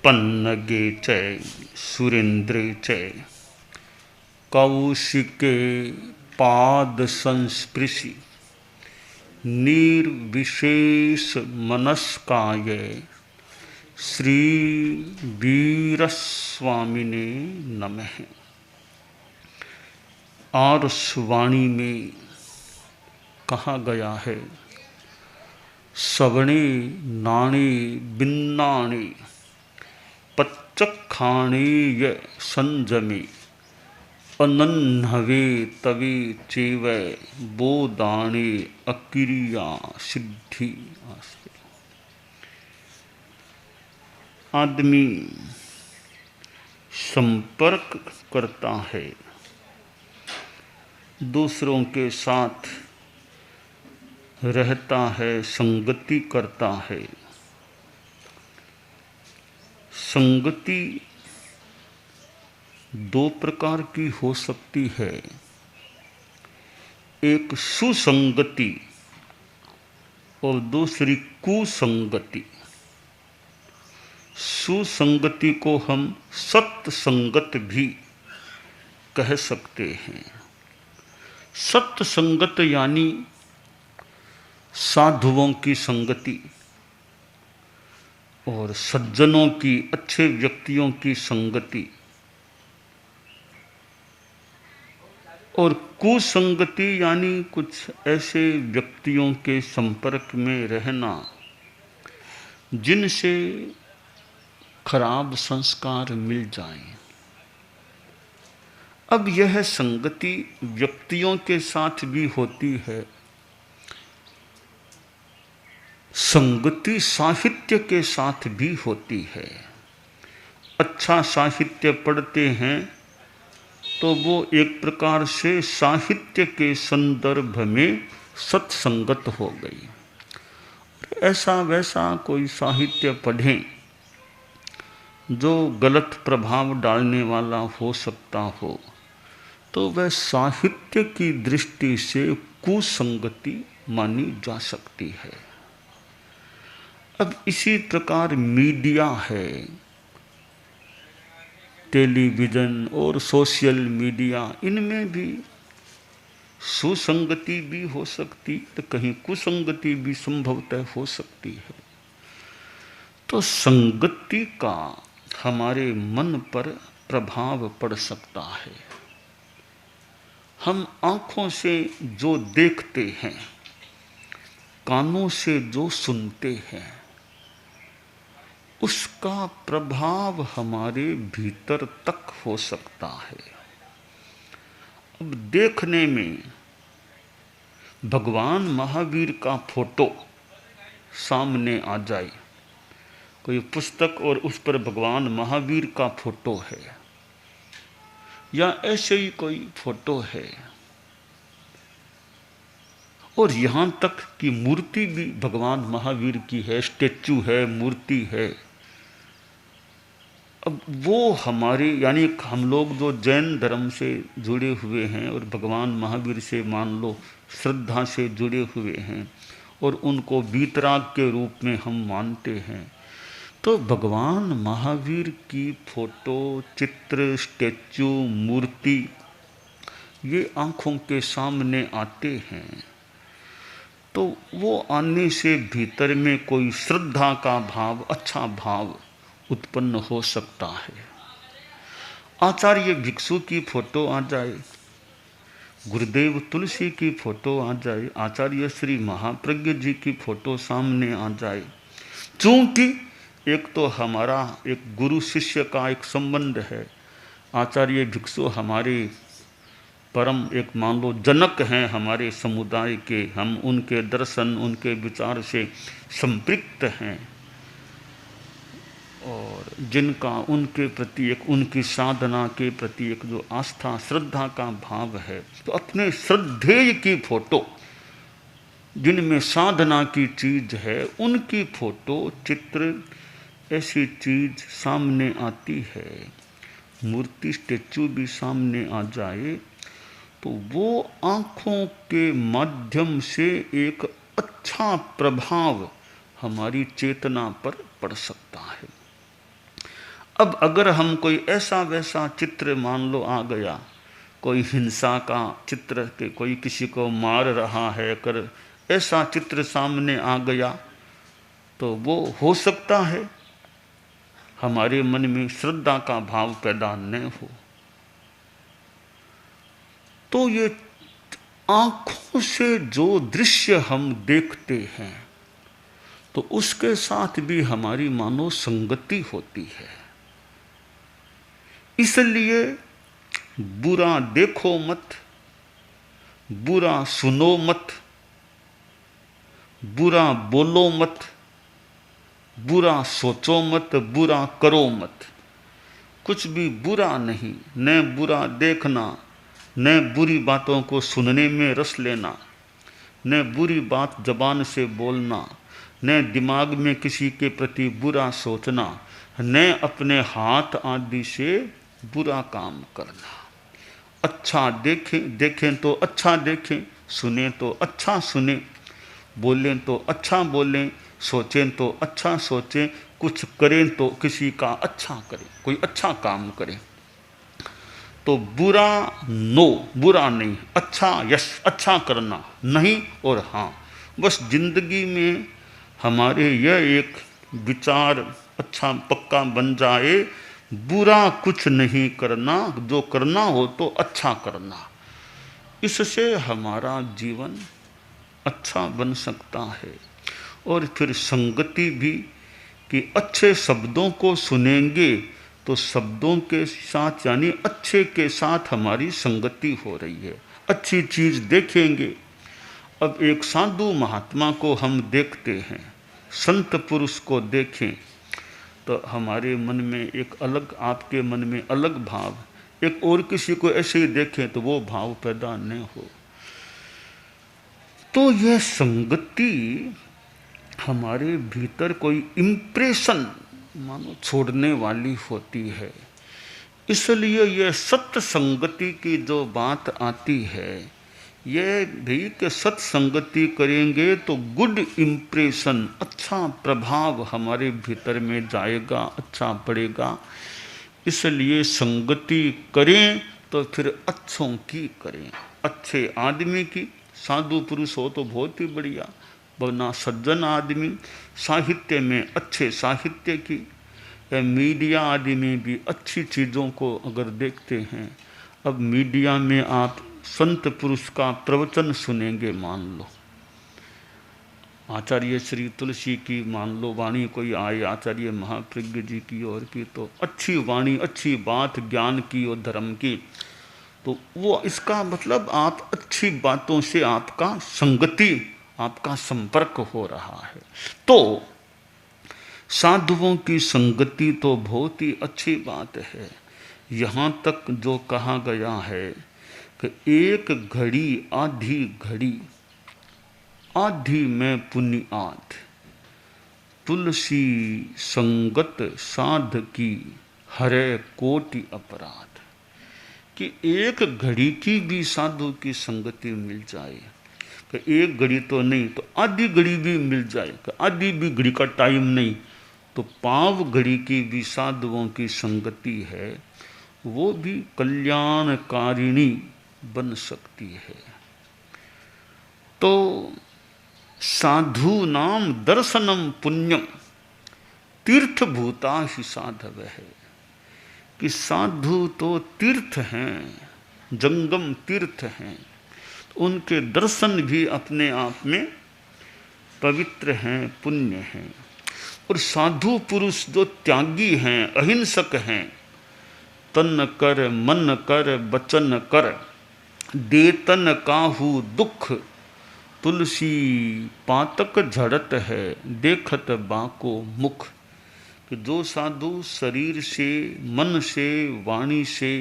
पन्नगे च सुरेन्द्रे च कौशिके पाद संस्पृशि निर्विशेष मनस्काय श्री वीरस्वामिने नमः। आर्षवाणी में कहा गया है, सवणे नाणे बिन्नाणे पच्चखाणे य संजमे अनन्हवे तवे चेव बोदाणे अकिरिया सिद्धि। आदमी संपर्क करता है, दूसरों के साथ रहता है, संगति करता है। संगति दो प्रकार की हो सकती है, एक सुसंगति और दूसरी कुसंगति। सुसंगति को हम सत्संगत भी कह सकते हैं। सत्संगत यानी साधुओं की संगति और सज्जनों की, अच्छे व्यक्तियों की संगति। और कुसंगति यानी कुछ ऐसे व्यक्तियों के संपर्क में रहना जिनसे खराब संस्कार मिल जाएं। अब यह संगति व्यक्तियों के साथ भी होती है, संगति साहित्य के साथ भी होती है। अच्छा साहित्य पढ़ते हैं तो वो एक प्रकार से साहित्य के संदर्भ में सत्संगत हो गई। ऐसा वैसा कोई साहित्य पढ़ें जो गलत प्रभाव डालने वाला हो सकता हो, तो वह साहित्य की दृष्टि से कुसंगति मानी जा सकती है। अब इसी प्रकार मीडिया है, टेलीविज़न और सोशल मीडिया, इनमें भी सुसंगति भी हो सकती तो कहीं कुसंगति भी संभवतः हो सकती है। तो संगति का हमारे मन पर प्रभाव पड़ सकता है। हम आँखों से जो देखते हैं, कानों से जो सुनते हैं, उसका प्रभाव हमारे भीतर तक हो सकता है। अब देखने में भगवान महावीर का फोटो सामने आ जाए, कोई पुस्तक और उस पर भगवान महावीर का फोटो है, या ऐसे ही कोई फोटो है, और यहाँ तक कि मूर्ति भी भगवान महावीर की है, स्टेचू है, मूर्ति है। अब वो हमारे, यानी हम लोग जो जैन धर्म से जुड़े हुए हैं और भगवान महावीर से मान लो श्रद्धा से जुड़े हुए हैं और उनको वीतराग के रूप में हम मानते हैं, तो भगवान महावीर की फोटो, चित्र, स्टेचू, मूर्ति ये आँखों के सामने आते हैं, तो वो आने से भीतर में कोई श्रद्धा का भाव, अच्छा भाव उत्पन्न हो सकता है। आचार्य भिक्षु की फोटो आ जाए, गुरुदेव तुलसी की फोटो आ जाए, आचार्य श्री महाप्रज्ञ जी की फोटो सामने आ जाए, चूंकि एक तो हमारा एक गुरु शिष्य का एक संबंध है, आचार्य भिक्षु हमारे परम एक मान लो जनक हैं हमारे समुदाय के, हम उनके दर्शन, उनके विचार से संपृक्त हैं, और जिनका उनके प्रति एक, उनकी साधना के प्रति एक जो आस्था, श्रद्धा का भाव है, तो अपने श्रद्धेय की फोटो, जिनमें साधना की चीज है, उनकी फोटो, चित्र, ऐसी चीज सामने आती है, मूर्ति, स्टेचू भी सामने आ जाए, तो वो आँखों के माध्यम से एक अच्छा प्रभाव हमारी चेतना पर पड़ सकता है। अब अगर हम कोई ऐसा वैसा चित्र मान लो आ गया, कोई हिंसा का चित्र के कोई किसी को मार रहा है कर ऐसा चित्र सामने आ गया, तो वो हो सकता है हमारे मन में श्रद्धा का भाव पैदा न हो। तो ये आंखों से जो दृश्य हम देखते हैं तो उसके साथ भी हमारी मानो संगति होती है। इसलिए बुरा देखो मत, बुरा सुनो मत, बुरा बोलो मत, बुरा सोचो मत, बुरा करो मत। कुछ भी बुरा नहीं, न बुरा देखना, न बुरी बातों को सुनने में रस लेना, न बुरी बात जबान से बोलना, न दिमाग में किसी के प्रति बुरा सोचना, न अपने हाथ आदि से बुरा काम करना। अच्छा देखें तो अच्छा देखें, सुने तो अच्छा सुने, बोलें तो अच्छा बोलें, सोचें तो अच्छा सोचें, कुछ करें तो किसी का अच्छा करें, कोई अच्छा काम करें। तो बुरा नो, बुरा नहीं, अच्छा यस, अच्छा करना नहीं और हाँ। बस जिंदगी में हमारे यह एक विचार अच्छा पक्का बन जाए, बुरा कुछ नहीं करना, जो करना हो तो अच्छा करना। इससे हमारा जीवन अच्छा बन सकता है। और फिर संगति भी कि अच्छे शब्दों को सुनेंगे तो शब्दों के साथ यानी अच्छे के साथ हमारी संगति हो रही है, अच्छी चीज़ देखेंगे। अब एक साधु महात्मा को हम देखते हैं, संत पुरुष को देखें तो हमारे मन में एक अलग, आपके मन में अलग भाव, एक और किसी को ऐसे ही देखें तो वो भाव पैदा न हो। तो यह संगति हमारे भीतर कोई इम्प्रेशन मानो छोड़ने वाली होती है। इसलिए यह सत्य संगति की जो बात आती है, यह भी कि सत्संगति करेंगे तो गुड इम्प्रेशन, अच्छा प्रभाव हमारे भीतर में जाएगा, अच्छा पड़ेगा। इसलिए संगति करें तो फिर अच्छों की करें, अच्छे आदमी की। साधु पुरुष हो तो बहुत ही बढ़िया, वरना सज्जन आदमी, साहित्य में अच्छे साहित्य की, मीडिया आदि में भी अच्छी चीज़ों को अगर देखते हैं। अब मीडिया में आप संत पुरुष का प्रवचन सुनेंगे, मान लो आचार्य श्री तुलसी की मान लो वाणी कोई आए, आचार्य महाप्रज्ञ जी की और की, तो अच्छी वाणी, अच्छी बात ज्ञान की और धर्म की, तो वो इसका मतलब आप अच्छी बातों से आपका संगति, आपका संपर्क हो रहा है। तो साधुओं की संगति तो बहुत ही अच्छी बात है। यहाँ तक जो कहा गया है कि एक घड़ी आधी घड़ी, आधी में पुण्य आध, तुलसी संगत साध की हरे कोटि अपराध। कि एक घड़ी की भी साधु की संगति मिल जाए, कि एक घड़ी तो नहीं तो आधी घड़ी भी मिल जाए, कि आधी भी घड़ी का टाइम नहीं तो पाव घड़ी की भी साधुओं की संगति है, वो भी कल्याणकारिणी बन सकती है। तो साधु नाम दर्शनम पुण्यम तीर्थभूता ही साधव है। कि साधु तो तीर्थ हैं, जंगम तीर्थ हैं, उनके दर्शन भी अपने आप में पवित्र हैं, पुण्य हैं। और साधु पुरुष जो त्यागी हैं, अहिंसक हैं, तन कर मन कर बचन कर, देतन काहू दुख, तुलसी पातक झड़त है, देखत बाको मुख। कि जो साधु शरीर से, मन से, वाणी से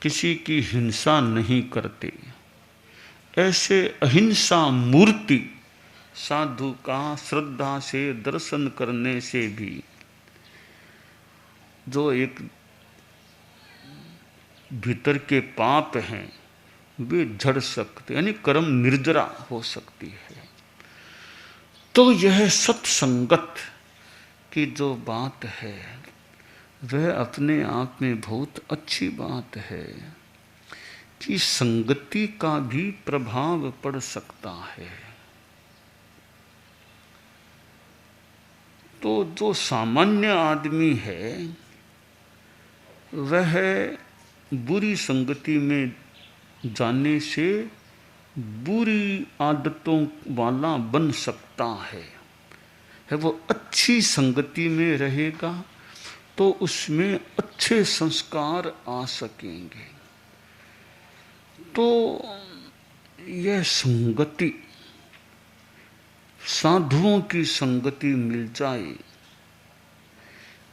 किसी की हिंसा नहीं करते, ऐसे अहिंसा मूर्ति साधु का श्रद्धा से दर्शन करने से भी जो एक भीतर के पाप हैं वे झड़ सकते, यानी कर्म निर्जरा हो सकती है। तो यह सत्संगत की जो बात है, वह अपने आप में बहुत अच्छी बात है कि संगति का भी प्रभाव पड़ सकता है। तो जो सामान्य आदमी है वह बुरी संगति में जाने से बुरी आदतों वाला बन सकता है। वो अच्छी संगति में रहेगा तो उसमें अच्छे संस्कार आ सकेंगे। तो यह संगति, साधुओं की संगति मिल जाए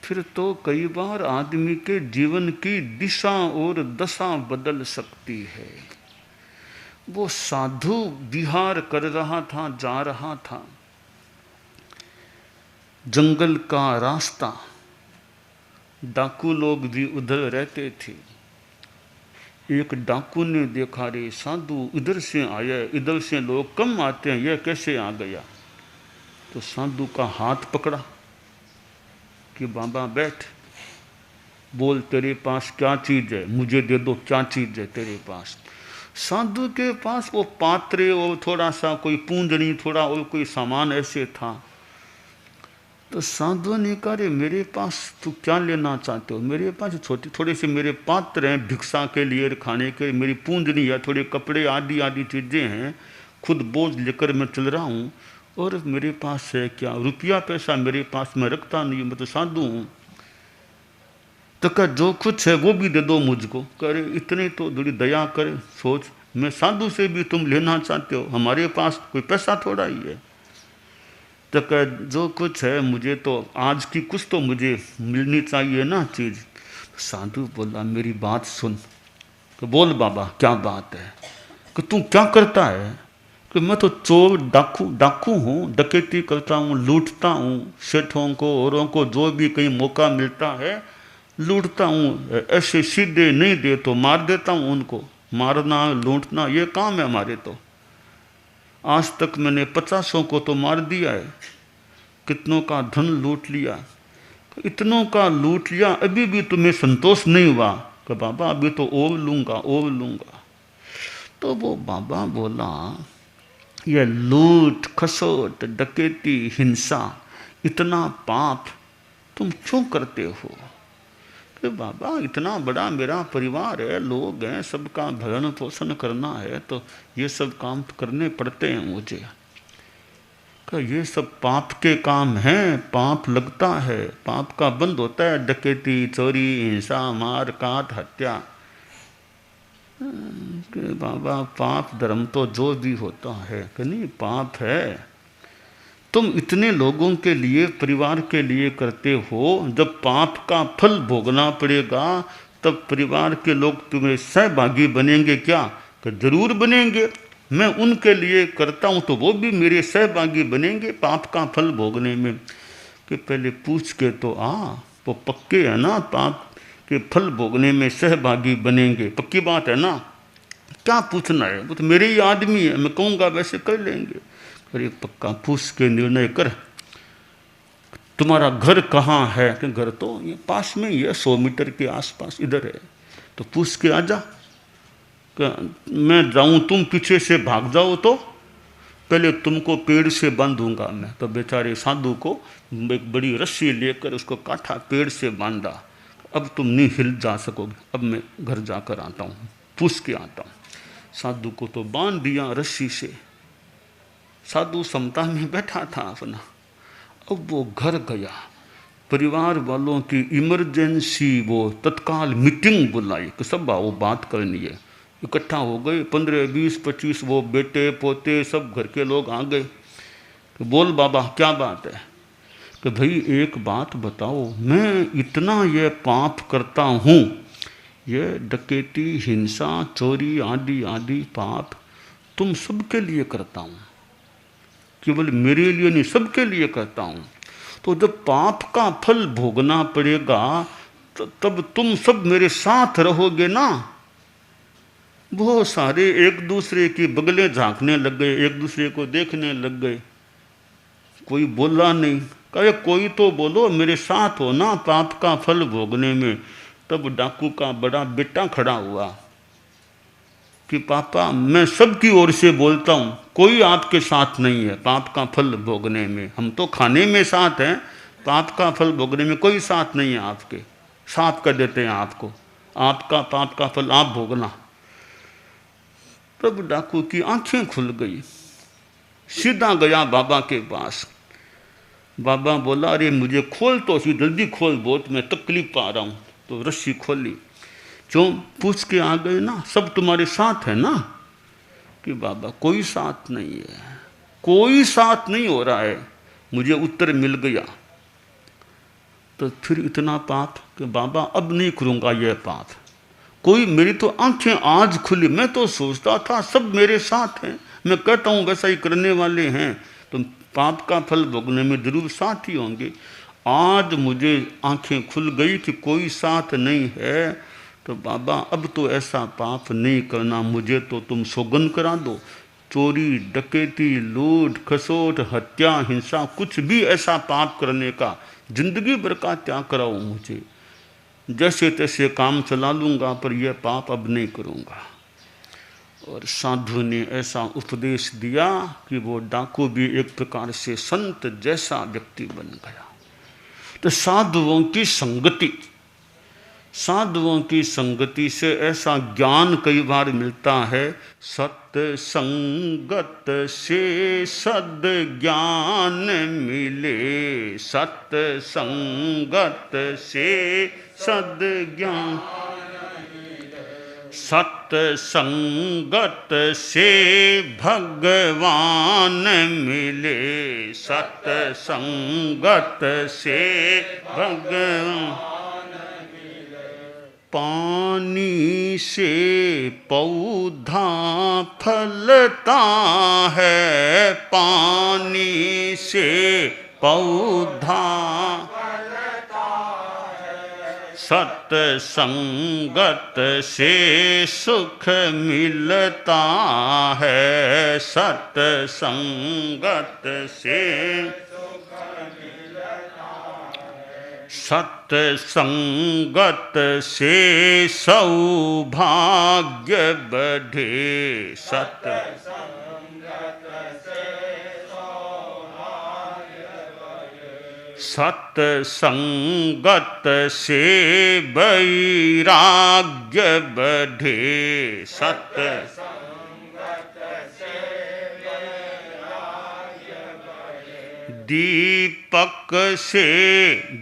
फिर तो कई बार आदमी के जीवन की दिशा और दशा बदल सकती है। वो साधु विहार कर रहा था, जा रहा था, जंगल का रास्ता, डाकू लोग भी उधर रहते थे। एक डाकू ने देखा, रे साधु इधर से आया, इधर से लोग कम आते हैं, यह कैसे आ गया? तो साधु का हाथ पकड़ा कि बाबा बैठ, बोल तेरे पास क्या चीज है, मुझे दे दो, क्या चीज है तेरे पास? साधु के पास वो पात्र और थोड़ा सा कोई पूंजनी, थोड़ा और कोई सामान ऐसे था। तो साधु ने कहा, रे मेरे पास तू क्या लेना चाहते हो? मेरे पास छोटे थोड़े से मेरे पात्र हैं भिक्षा के लिए, खाने के, मेरी पूंजनी है, थोड़े कपड़े आदि आदि चीज़ें हैं, खुद बोझ लेकर मैं चल रहा हूँ, और मेरे पास है क्या? रुपया पैसा मेरे पास मैं रखता नहीं, मैं तो साधु हूँ। तो कह जो कुछ है वो भी दे दो मुझको। करे इतने तो थोड़ी दया करे, सोच मैं साधु से भी तुम लेना चाहते हो, हमारे पास कोई पैसा थोड़ा ही है। तो कह जो कुछ है मुझे तो आज की कुछ तो मुझे मिलनी चाहिए ना चीज़। साधु बोला मेरी बात सुन। तो बोल बाबा क्या बात है? कि तू क्या करता है? कि मैं तो चोर डाकू हूँ, डकैती करता हूँ, लूटता हूँ, सेठों को औरों को जो भी कहीं मौका मिलता है लूटता हूँ, ऐसे सीधे नहीं दे तो मार देता हूँ उनको। मारना लूटना ये काम है हमारे। तो आज तक मैंने 50 को तो मार दिया है, कितनों का धन लूट लिया, इतनों का लूट लिया, अभी भी तुम्हें संतोष नहीं हुआ? कि बाबा अभी तो और लूँगा। तो वो बाबा बोला ये लूट खसोट डकैती हिंसा इतना पाप तुम क्यों करते हो? कि बाबा इतना बड़ा मेरा परिवार है, लोग हैं, सबका भरण पोषण करना है, तो ये सब काम करने पड़ते हैं मुझे। कि ये सब पाप के काम हैं, पाप लगता है, पाप का बंद होता है, डकैती चोरी हिंसा मार काट हत्या। कि बाबा पाप धर्म तो जो भी होता है कि नहीं पाप है। तुम इतने लोगों के लिए, परिवार के लिए करते हो, जब पाप का फल भोगना पड़ेगा तब परिवार के लोग तुम्हें सहभागी बनेंगे क्या? कि जरूर बनेंगे। मैं उनके लिए करता हूँ तो वो भी मेरे सहभागी बनेंगे पाप का फल भोगने में। कि पहले पूछ के तो आ, वो पक्के है ना पाप के फल भोगने में सहभागी बनेंगे, पक्की बात है ना? क्या पूछना है, वो तो मेरे ही आदमी है, मैं कहूँगा वैसे कर लेंगे। अरे पक्का पूछ के निर्णय कर। तुम्हारा घर कहाँ है? कि घर तो ये पास में ही है, 100 मीटर के आसपास इधर है, तो पूछ के आ जा। मैं जाऊँ तुम पीछे से भाग जाओ तो पहले तुमको पेड़ से बांधूंगा मैं। तो बेचारे साधु को एक बड़ी रस्सी लेकर उसको काटा, पेड़ से बांधा। अब तुम नहीं हिल जा सकोगे, अब मैं घर जाकर आता हूँ, पूछ के आता हूँ। साधु को तो बांध दिया रस्सी से। साधु समता में बैठा था अपना। अब वो घर गया, परिवार वालों की इमरजेंसी वो तत्काल मीटिंग बुलाई कि सब आओ बात करनी है। इकट्ठा हो गए 15, 20, 25 वो बेटे पोते सब घर के लोग आ गए। कि बोल बाबा क्या बात है? कि भाई एक बात बताओ, मैं इतना ये पाप करता हूँ, ये डकैती हिंसा चोरी आदि आदि पाप तुम सबके लिए करता हूँ, केवल मेरे लिए नहीं सबके लिए करता हूँ। तो जब पाप का फल भोगना पड़ेगा तो तब तुम सब मेरे साथ रहोगे ना? वो सारे एक दूसरे की बगलें झांकने लग गए, एक दूसरे को देखने लग गए। कोई बोला नहीं। कहे कोई तो बोलो मेरे साथ हो ना पाप का फल भोगने में। तब डाकू का बड़ा बेटा खड़ा हुआ कि पापा मैं सबकी ओर से बोलता हूँ, कोई आपके साथ नहीं है पाप का फल भोगने में। हम तो खाने में साथ हैं, पाप का फल भोगने में कोई साथ नहीं है आपके। साथ कर देते हैं आपको, आपका पाप का फल आप भोगना। तब डाकू की आंखें खुल गई, सीधा गया बाबा के पास। बाबा बोला अरे मुझे खोल तो सी, जल्दी खोल, बहुत मैं तकलीफ पा रहा हूँ। तो रस्सी खोली, क्यों पूछ के आ गए ना, सब तुम्हारे साथ है ना? कि बाबा कोई साथ नहीं है, कोई साथ नहीं हो रहा है। मुझे उत्तर मिल गया। तो फिर इतना पाप कि बाबा अब नहीं करूँगा यह पाप। कोई, मेरी तो आंखें आज खुली। मैं तो सोचता था सब मेरे साथ हैं, मैं कहता हूँ वैसा ही करने वाले हैं, तो पाप का फल भोगने में जरूर साथ ही होंगे। आज मुझे आंखें खुल गई कि कोई साथ नहीं है। तो बाबा अब तो ऐसा पाप नहीं करना, मुझे तो तुम सौगंध करा दो। चोरी, डकैती, लूट, खसोट, हत्या, हिंसा, कुछ भी ऐसा पाप करने का जिंदगी भर का त्याग कराओ मुझे। जैसे तैसे काम चला लूँगा, पर यह पाप अब नहीं करूँगा। और साधु ने ऐसा उपदेश दिया कि वो डाकू भी एक प्रकार से संत जैसा व्यक्ति बन गया। तो साधुओं की संगति, साधुओं की संगति से ऐसा ज्ञान कई बार मिलता है। सत्संगत से सद ज्ञान मिले, सत्संगत से सद ज्ञान, सत्संगत से भगवान मिले, सत्संगत से भगवान। पानी से पौधा फलता है, पानी से पौधा फलता है, सत्संगत से सुख मिलता है, सत्संगत से सत्संगत से सौभाग्य बढ़े, सत्संगत से सौभाग्य बढ़े, सत्संगत से वैराग्य बढ़े, सत्संगत से वैराग्य बढ़े। दीपक से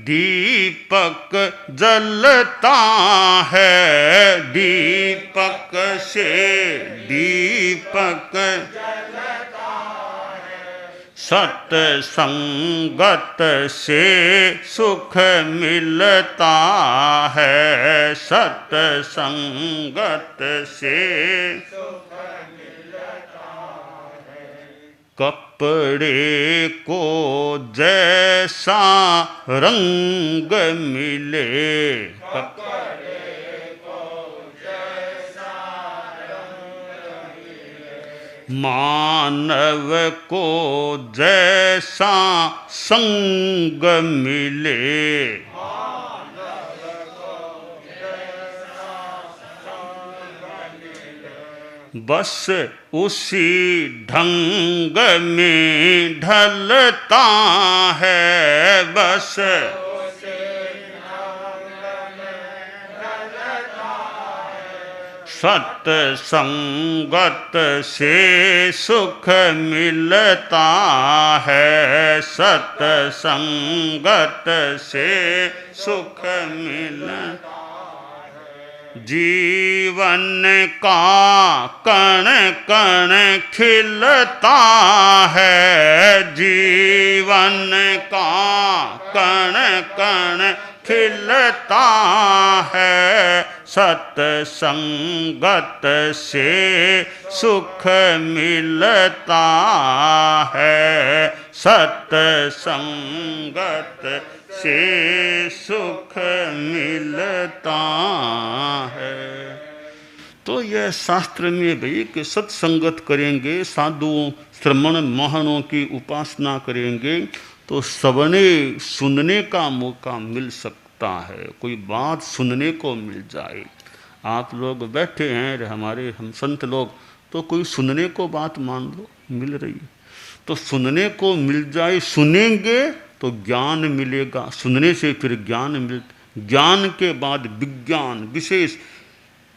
दीपक जलता है, दीपक से दीपक जलता है, सत्संगत से सुख मिलता है, सत्संगत से सुख मिलता है। कपड़े को जैसा रंग मिले, कपड़े को जैसा रंग मिले, मानव को जैसा संग मिले, बस उसी ढंग में ढलता है, बस उसी ढंग में ढलता है, सत्संगत से सुख मिलता है, सत्संगत से सुख मिलता। जीवन का कण कण खिलता है, जीवन का कण कण खिलता है, सत्संगत से सुख मिलता है, सत्संगत से सुख मिलता है। तो यह शास्त्र में भाई कि सत्संगत करेंगे, साधुओं श्रमण महानों की उपासना करेंगे तो सबने सुनने का मौका मिल सकता है, कोई बात सुनने को मिल जाए। आप लोग बैठे हैं, हमारे हम संत लोग, तो कोई सुनने को बात मान लो मिल रही है, तो सुनने को मिल जाए, सुनेंगे तो ज्ञान मिलेगा, सुनने से फिर ज्ञान के बाद विज्ञान विशेष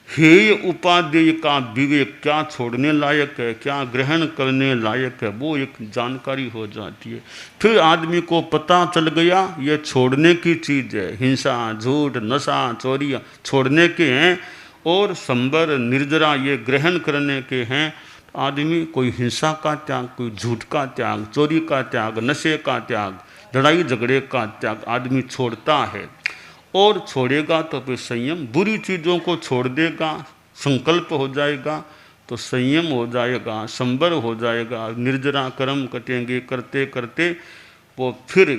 हेय उपादेय का विवेक, क्या छोड़ने लायक है, क्या ग्रहण करने लायक है, वो एक जानकारी हो जाती है। फिर आदमी को पता चल गया ये छोड़ने की चीज़ है, हिंसा झूठ नशा चोरियाँ छोड़ने के हैं, और संबर निर्जरा ये ग्रहण करने के हैं। आदमी कोई हिंसा का त्याग, कोई झूठ का त्याग, चोरी का त्याग, नशे का त्याग, लड़ाई झगड़े का त्याग आदमी छोड़ता है। और छोड़ेगा तो फिर संयम, बुरी चीज़ों को छोड़ देगा, संकल्प हो जाएगा तो संयम हो जाएगा, संबर हो जाएगा, निर्जरा कर्म कटेंगे, करते करते वो फिर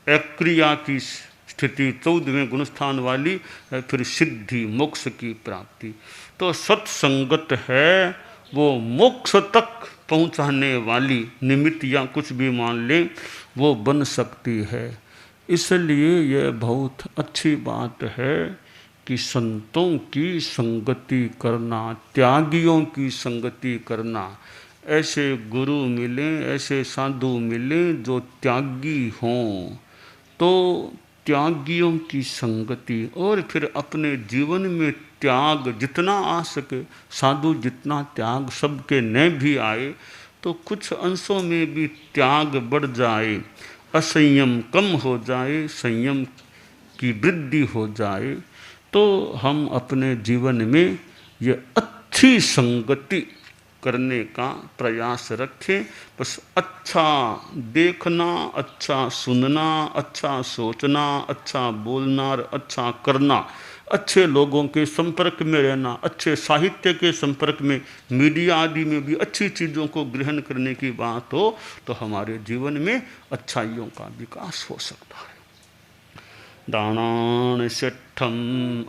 अक्रिया की स्थिति 14वें गुणस्थान वाली, फिर सिद्धि मोक्ष की प्राप्ति। तो सत्संगत है वो मोक्ष तक पहुंचाने वाली, निमित्त या कुछ भी मान लें वो बन सकती है। इसलिए यह बहुत अच्छी बात है कि संतों की संगति करना, त्यागियों की संगति करना, ऐसे गुरु मिलें, ऐसे साधु मिलें जो त्यागी हों, तो त्यागियों की संगति, और फिर अपने जीवन में त्याग जितना आ सके, साधु जितना त्याग सबके न भी आए तो कुछ अंशों में भी त्याग बढ़ जाए, असंयम कम हो जाए, संयम की वृद्धि हो जाए, तो हम अपने जीवन में ये अच्छी संगति करने का प्रयास रखें। बस अच्छा देखना, अच्छा सुनना, अच्छा सोचना, अच्छा बोलना और अच्छा करना, अच्छे लोगों के संपर्क में रहना, अच्छे साहित्य के संपर्क में, मीडिया आदि में भी अच्छी चीज़ों को ग्रहण करने की बात हो तो हमारे जीवन में अच्छाइयों का विकास हो सकता है। दानान सिद्धम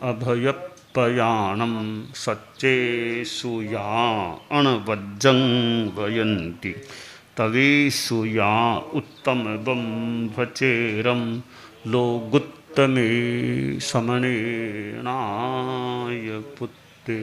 अभयपयाणम सच्चे सुया अणवज्जं वयन्ति तवे सुया उत्तम भचेरम लोगुत्तमे समनेनाय पुत्ते।